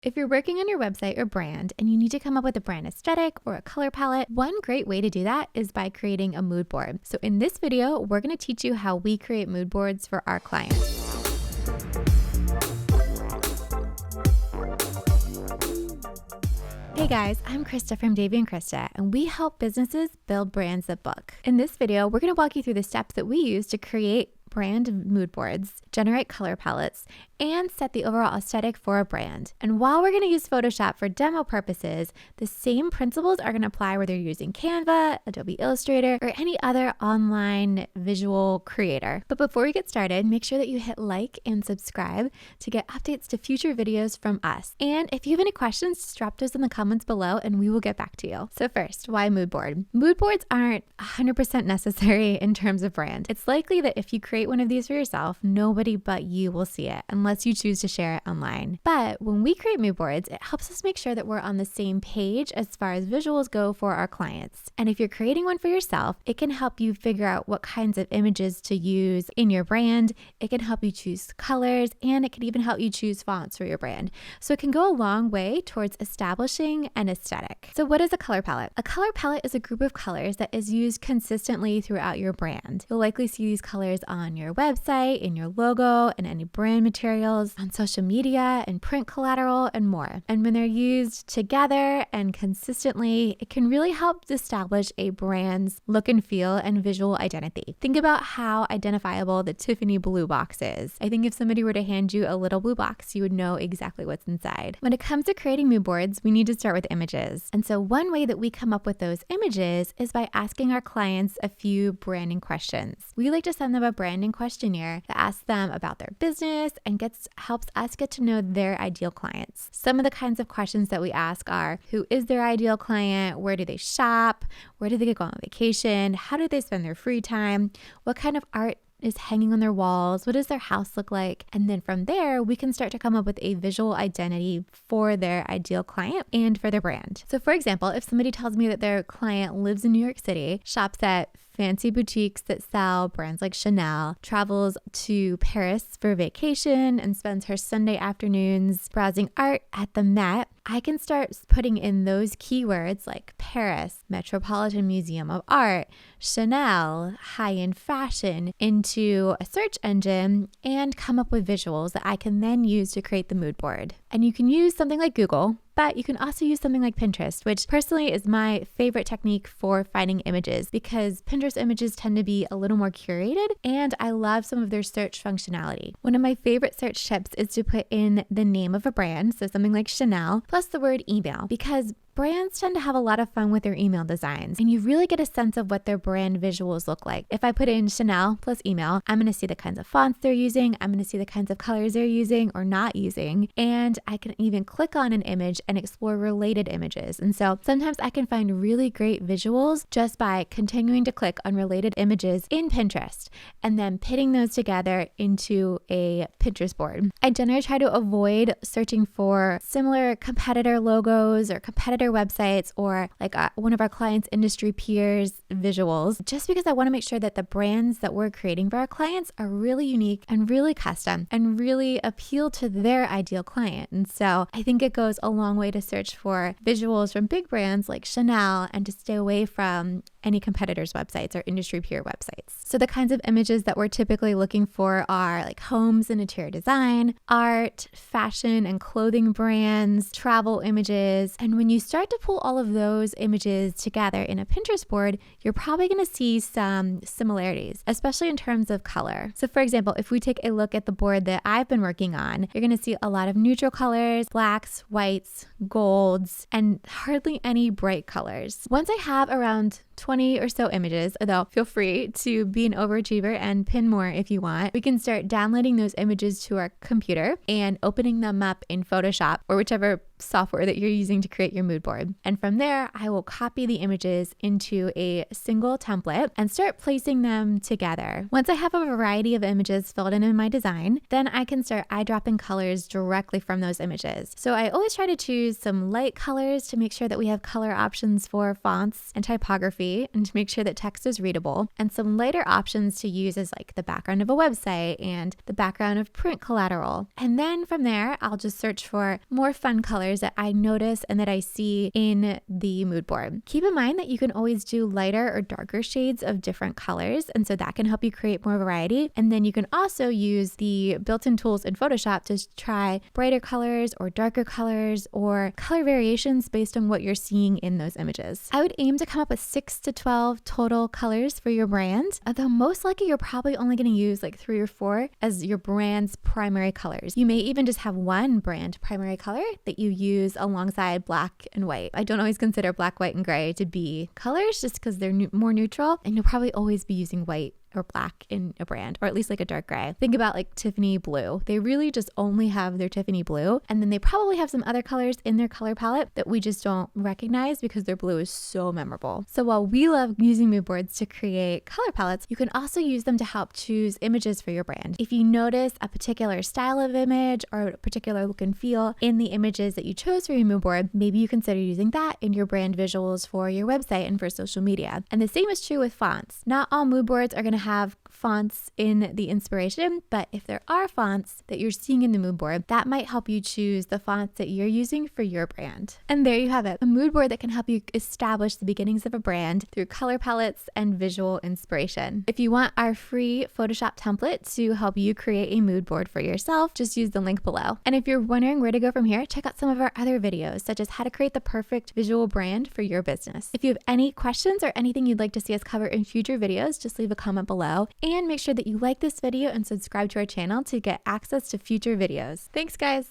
If you're working on your website or brand and you need to come up with a brand aesthetic or a color palette, one great way to do that is by creating a mood board. So in this video, we're going to teach you how we create mood boards for our clients. Hey guys, I'm Krista from Davey and Krista, and we help businesses build brands that book. In this video, we're going to walk you through the steps that we use to create brand mood boards, generate color palettes, and set the overall aesthetic for a brand. And while we're going to use Photoshop for demo purposes, the same principles are going to apply whether you're using Canva, Adobe Illustrator, or any other online visual creator. But before we get started, make sure that you hit like and subscribe to get updates to future videos from us. And if you have any questions, just drop those in the comments below and we will get back to you. So first, why mood board? Mood boards aren't 100% necessary in terms of brand. It's likely that if you create one of these for yourself, nobody but you will see it unless you choose to share it online. But when we create mood boards, it helps us make sure that we're on the same page as far as visuals go for our clients. And if you're creating one for yourself, it can help you figure out what kinds of images to use in your brand. It can help you choose colors, and it can even help you choose fonts for your brand. So it can go a long way towards establishing an aesthetic. So what is a color palette? A color palette is a group of colors that is used consistently throughout your brand. You'll likely see these colors on your website, in your logo, and any brand materials, on social media, and print collateral, and more. And when they're used together and consistently, it can really help establish a brand's look and feel and visual identity. Think about how identifiable the Tiffany blue box is. I think if somebody were to hand you a little blue box, you would know exactly what's inside. When it comes to creating mood boards, we need to start with images. And so one way that we come up with those images is by asking our clients a few branding questions. We like to send them a branding questionnaire that asks them about their business and helps us get to know their ideal clients. Some of the kinds of questions that we ask are: who is their ideal client? Where do they shop? Where do they go on vacation? How do they spend their free time? What kind of art is hanging on their walls? What does their house look like? And then from there, we can start to come up with a visual identity for their ideal client and for their brand. So for example, if somebody tells me that their client lives in New York City, shops at fancy boutiques that sell brands like Chanel, travels to Paris for vacation, and spends her Sunday afternoons browsing art at the Met, I can start putting in those keywords like Paris, Metropolitan Museum of Art, Chanel, high-end fashion into a search engine and come up with visuals that I can then use to create the mood board. And you can use something like Google, but you can also use something like Pinterest, which personally is my favorite technique for finding images because Pinterest images tend to be a little more curated and I love some of their search functionality. One of my favorite search tips is to put in the name of a brand, so something like Chanel, plus the word email, because brands tend to have a lot of fun with their email designs and you really get a sense of what their brand visuals look like. If I put in Chanel plus email, I'm going to see the kinds of fonts they're using, I'm going to see the kinds of colors they're using or not using, and I can even click on an image and explore related images. And so sometimes I can find really great visuals just by continuing to click on related images in Pinterest and then pitting those together into a Pinterest board. I generally try to avoid searching for similar competitor logos or competitor websites or like one of our clients' industry peers visuals, just because I want to make sure that the brands that we're creating for our clients are really unique and really custom and really appeal to their ideal client. And so I think it goes a long way to search for visuals from big brands like Chanel and to stay away from any competitors' websites or industry peer websites. So the kinds of images that we're typically looking for are like homes and interior design, art, fashion and clothing brands, travel images. And when you start to pull all of those images together in a Pinterest board, you're probably going to see some similarities, especially in terms of color. So for example, if we take a look at the board that I've been working on, you're going to see a lot of neutral colors, blacks, whites, golds, and hardly any bright colors. Once I have around 20 or so images, although feel free to be an overachiever and pin more if you want, we can start downloading those images to our computer and opening them up in Photoshop or whichever software that you're using to create your mood board. And from there, I will copy the images into a single template and start placing them together. Once I have a variety of images filled in my design, then I can start eyedropping colors directly from those images. So I always try to choose some light colors to make sure that we have color options for fonts and typography variety and to make sure that text is readable, and some lighter options to use as like the background of a website and the background of print collateral. And then from there, I'll just search for more fun colors that I notice and that I see in the mood board. Keep in mind that you can always do lighter or darker shades of different colors, and so that can help you create more variety. And then you can also use the built-in tools in Photoshop to try brighter colors or darker colors or color variations based on what you're seeing in those images. I would aim to come up with 6 to 12 total colors for your brand, although most likely you're probably only going to use like 3 or 4 as your brand's primary colors. You may even just have one brand primary color that you use alongside black and white. I don't always consider black, white, and gray to be colors just because they're more neutral, and you'll probably always be using white or black in a brand, or at least like a dark gray. Think about like Tiffany blue. They really just only have their Tiffany blue, and then they probably have some other colors in their color palette that we just don't recognize because their blue is so memorable. So while we love using mood boards to create color palettes, you can also use them to help choose images for your brand. If you notice a particular style of image or a particular look and feel in the images that you chose for your mood board, maybe you consider using that in your brand visuals for your website and for social media. And the same is true with fonts. Not all mood boards are going to have fonts in the inspiration, but if there are fonts that you're seeing in the mood board, that might help you choose the fonts that you're using for your brand. And there you have it, a mood board that can help you establish the beginnings of a brand through color palettes and visual inspiration. If you want our free Photoshop template to help you create a mood board for yourself, just use the link below. And if you're wondering where to go from here, check out some of our other videos, such as how to create the perfect visual brand for your business. If you have any questions or anything you'd like to see us cover in future videos, just leave a comment below, and make sure that you like this video and subscribe to our channel to get access to future videos. Thanks, guys.